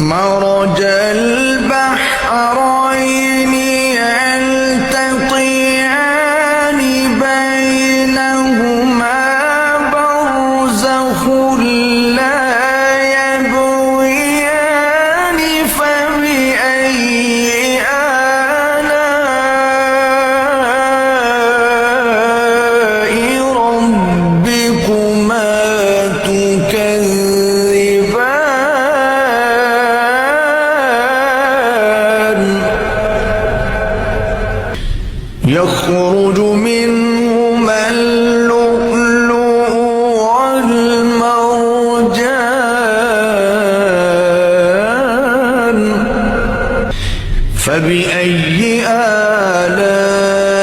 مرج البحرين يلتقيان بينهما برزخ لا يبغيان فبأي آلاء ربكما تكذبان يخرج منهما اللؤلؤ والمرجان فبأي آلاء